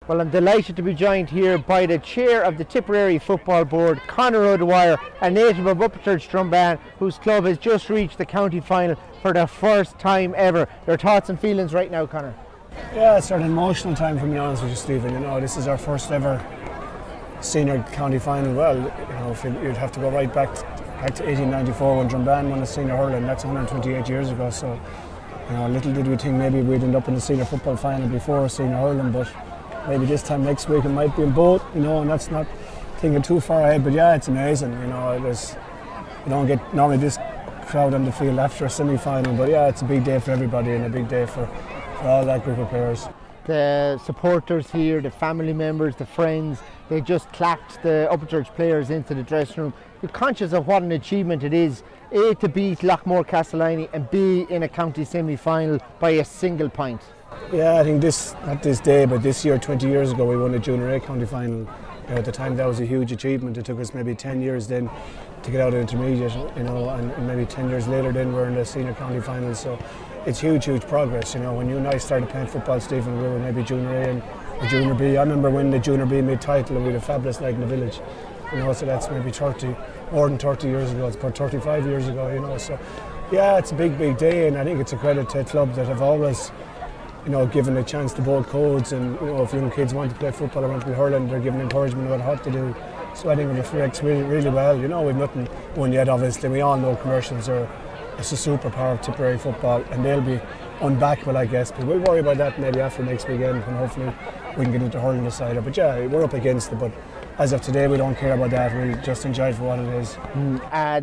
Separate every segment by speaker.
Speaker 1: Well, I'm delighted to be joined here by the chair of the Tipperary Football Board, Conor O'Dwyer, a native of Upperchurch Strumban, whose club has just reached the county final for the first time ever. Your thoughts and feelings right now, Conor?
Speaker 2: Yeah, it's an emotional time for me, honest with you, Stephen. You know, this is our first ever senior county final. Well, you know, if you'd have to go right back to 1894 when Strumban won the senior hurling. That's 128 years ago. So, you know, little did we think maybe we'd end up in the senior football final before senior hurling, but maybe this time next week it might be in both, you know, and that's not thinking too far ahead. But yeah, it's amazing, you know. You don't get normally this crowd on the field after a semi-final, but yeah, it's a big day for everybody and a big day for all that group of players. The
Speaker 1: supporters here, the family members, the friends, they just clapped the Upperchurch players into the dressing room. You're conscious of what an achievement it is, A, to beat Loughmore Castellani, and B, in a county semi-final by a single point.
Speaker 2: Yeah, I think not this day, but this year, 20 years ago, we won a Junior A county final. At the time, that was a huge achievement. It took us maybe 10 years then to get out of intermediate, you know, and maybe 10 years later then we're in the senior county final. So it's huge progress. You know, when you and I started playing football, Stephen, we were maybe Junior A and Junior B. I remember winning the Junior B mid-title and we had a fabulous night in the village. You know, so that's maybe more than 30 years ago. It's about 35 years ago, you know. So yeah, it's a big day, and I think it's a credit to clubs that have always, you know, given a chance to both codes, and you know, if young kids want to play football or want to be hurling, they're given encouragement about what to do. So I think it reflects really well. You know, we've nothing won yet, obviously. We all know commercials are a superpower of Tipperary football, and they'll be unbackable, I guess. But we'll worry about that maybe after next weekend, when hopefully we can get into hurling the side. But yeah, we're up against it. But as of today, we don't care about that. We'll just enjoy it for what it is.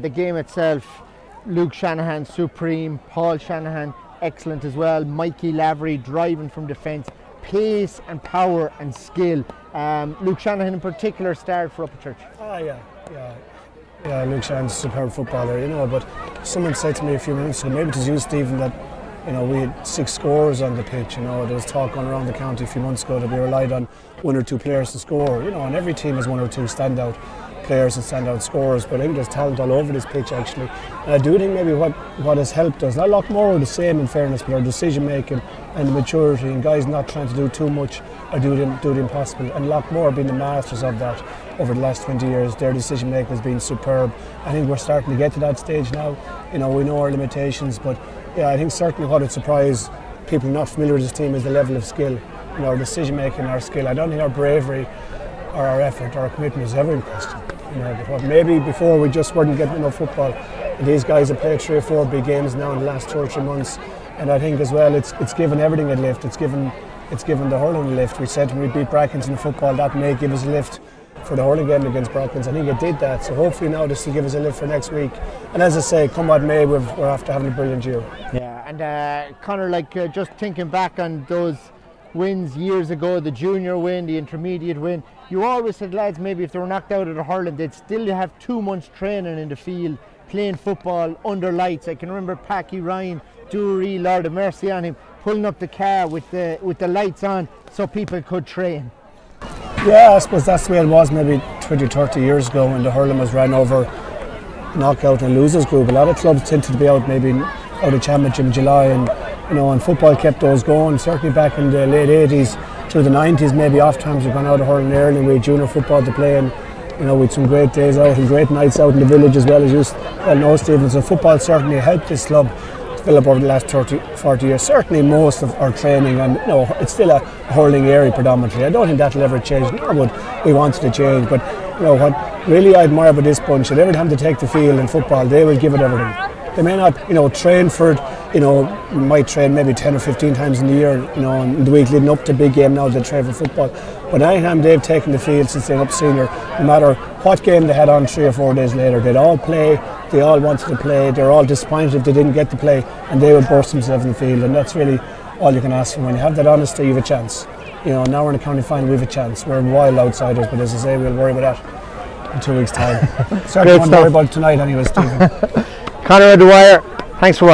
Speaker 1: The game itself, Luke Shanahan supreme, Paul Shanahan excellent as well, Mikey Lavery driving from defence, pace and power and skill. Luke Shanahan in particular starred for Upperchurch.
Speaker 2: Yeah, Luke Shanahan's a superb footballer, you know, but someone said to me a few minutes ago, maybe it was you, Stephen, that, you know, we had 6 scorers on the pitch. You know, there was talk going around the county a few months ago that we relied on 1 or 2 players to score, you know, and every team has 1 or 2 standout players and standout scorers, but I think there's talent all over this pitch actually. And I do think maybe what has helped us, not a lot more of the same in fairness, but our decision making and the maturity, and guys not trying to do too much or do the impossible, and Loughmore being the masters of that over the last 20 years. Their decision making has been superb. I think we're starting to get to that stage now. You know, we know our limitations, but yeah, I think certainly what would surprise people not familiar with this team is the level of skill. You know, our decision making, our skill. I don't think our bravery or our effort or our commitment is ever in question. You know, but maybe before we just weren't getting enough football. And these guys have played 3 or 4 big games now in the last 2 or 3 months, and I think as well it's given everything a lift. It's given the hurling a lift. We said when we beat Brackens in football, that may give us a lift for the hurling game against Brackens. I think it did that. So hopefully now this will give us a lift for next week. And as I say, come what may, we're after having a brilliant year.
Speaker 1: Yeah, and Conor, just thinking back on those wins years ago, the junior win, the intermediate win, you always said lads maybe if they were knocked out of the hurling they'd still have 2 months training in the field playing football under lights. I can remember Packy Ryan, Dury, Lord of Mercy on him, pulling up the car with the lights on so people could train.
Speaker 2: Yeah, I suppose that's the way it was maybe 20-30 years ago when the hurling was ran over knockout and losers group. A lot of clubs tended to be out maybe out of championship in July, and you know, and football kept those going. Certainly back in the late 80s through the 90s, maybe off times we've gone out of hurling early and we had junior football to play, and you know, we had some great days out and great nights out in the village as well, as you well know, Stephen. So football certainly helped this club develop over the last 30-40 years. Certainly most of our training, and you know, it's still a hurling area predominantly. I don't think that'll ever change, nor would we want it to change, but you know, what really I admire about this bunch, that every time they take the field in football they will give it everything. They may not, you know, train for it, you know, might train maybe 10 or 15 times in the year, you know, in the week leading up to big game now they train for football. But anytime they've taken the field since they're up senior, no matter what game they had on 3 or 4 days later, they'd all play, they all wanted to play, they're all disappointed if they didn't get to play, and they would burst themselves in the field, and that's really all you can ask for. When you have that honesty, you have a chance. You know, now we're in a county final, we have a chance. We're wild outsiders, but as I say, we'll worry about that in 2 weeks' time. Certainly won't worry about it tonight anyway, Stephen.
Speaker 1: Conor O'Dwyer, thanks for watching.